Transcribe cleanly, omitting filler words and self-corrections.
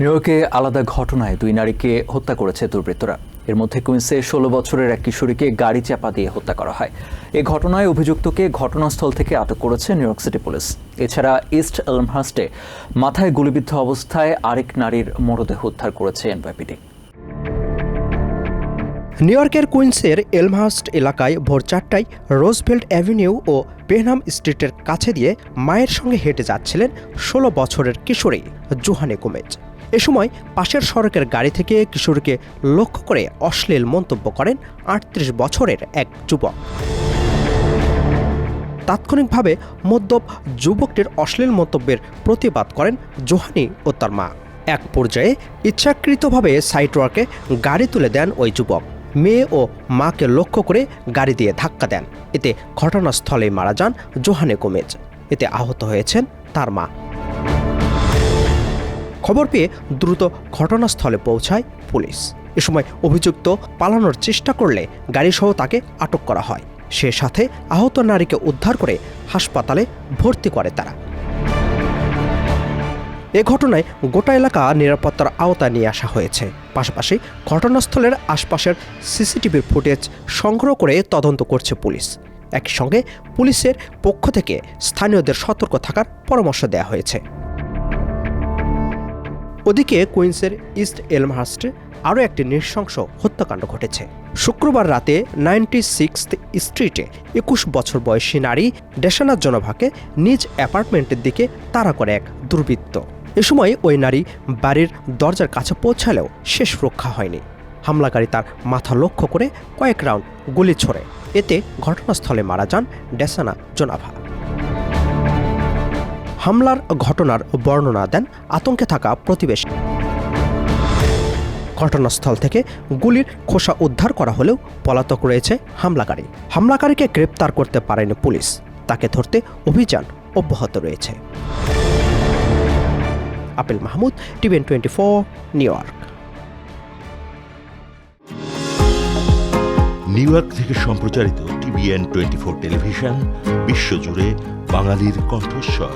New ইয়র্কে আলাদা ঘটনায় দুই নারীকে হত্যা করেছে দুর্বৃত্তরা। এর মধ্যে কুইন্সে 16 বছরের এক কিশোরীকে গাড়ি চাপা দিয়ে হত্যা করা হয়। এই ঘটনায় অভিযুক্তকে ঘটনাস্থল থেকে আটক করেছে নিউ ইয়র্ক সিটি পুলিশ। এছাড়া ইস্ট এলমহার্স্টে মাথায় গুলিবিদ্ধ অবস্থায় আরেক নারীর মরদেহ উদ্ধার করেছে এনওয়াইপিডি। নিউ ইয়র্কের কুইন্সের এলমহার্স্ট এলাকায় ভোর 4টায় রোজভেল্ট অ্যাভিনিউ ও বেনহাম স্ট্রিটের কাছে দিয়ে মায়ের সঙ্গে হেঁটে যাচ্ছিলেন 16 বছরের কিশোরী জোহানি গোমেজ। এ সময় পাশের সড়কের গাড়ি থেকে কিশোরীকে লক্ষ্য করে অশ্লীল মন্তব্য করেন 38 বছরের এক যুবক। তাৎক্ষণিকভাবে মদ্যপ যুবকটির অশ্লীল মন্তব্যের প্রতিবাদ করেন জোহানি ও তার মা। এক পর্যায়ে ইচ্ছাকৃতভাবে সাইডওয়াকে গাড়ি তুলে দেন ওই যুবক। মেয়ে ও মাকে লক্ষ্য করে গাড়ি দিয়ে ধাক্কা দেন। এতে ঘটনাস্থলেই মারা যান জোহানি গোমেজ। এতে আহত হয়েছেন তার মা। খবর পেয়ে দ্রুত ঘটনাস্থলে পৌঁছায় পুলিশ। এ সময় অভিযুক্ত পালানোর চেষ্টা করলে গাড়িসহ তাকে আটক করা হয়। সে সাথে আহত নারীকে উদ্ধার করে হাসপাতালে ভর্তি করে তারা। এ ঘটনায় গোটা এলাকা নিরাপত্তার আওতায় নিয়ে আসা হয়েছে। পাশাপাশি ঘটনাস্থলের আশপাশের সিসিটিভির ফুটেজ সংগ্রহ করে তদন্ত করছে পুলিশ। একই সঙ্গে পুলিশের পক্ষ থেকে স্থানীয়দের সতর্ক থাকার পরামর্শ দেওয়া হয়েছে। ওদিকে কুইন্সের ইস্ট এলমহার্স্টে আরও একটি নৃশংস হত্যাকাণ্ড ঘটেছে। শুক্রবার রাতে 96th স্ট্রিটে 21 বছর বয়সী নারী ডেশানা জোনাভাকে নিজ অ্যাপার্টমেন্টের দিকে তাড়া করে এক দুর্বৃত্ত। এ সময় ওই নারী বাড়ির দরজার কাছে পৌঁছালেও শেষ রক্ষা হয়নি। হামলাকারী তার মাথা লক্ষ্য করে কয়েক রাউন্ড গুলি ছোড়ে। এতে ঘটনাস্থলে মারা যান ডেশানা জোনাভা। হামলার ঘটনার বর্ণনা দেন আতঙ্কে থাকা প্রতিবেশী। ঘটনাস্থল থেকে গুলির খোসা উদ্ধার করা হলেও পলাতক রয়েছে হামলাকারী। হামলাকারীকে গ্রেপ্তার করতে পারেনি পুলিশ। তাকে ধরতে অভিযান অব্যাহত রয়েছে। Apple Mahmud, TVN 24, new York. New York থেকে সম্প্রচারিত টিভিএন 24 টেলিভিশন বিশ্বজুড়ে বাঙালির কণ্ঠস্বর।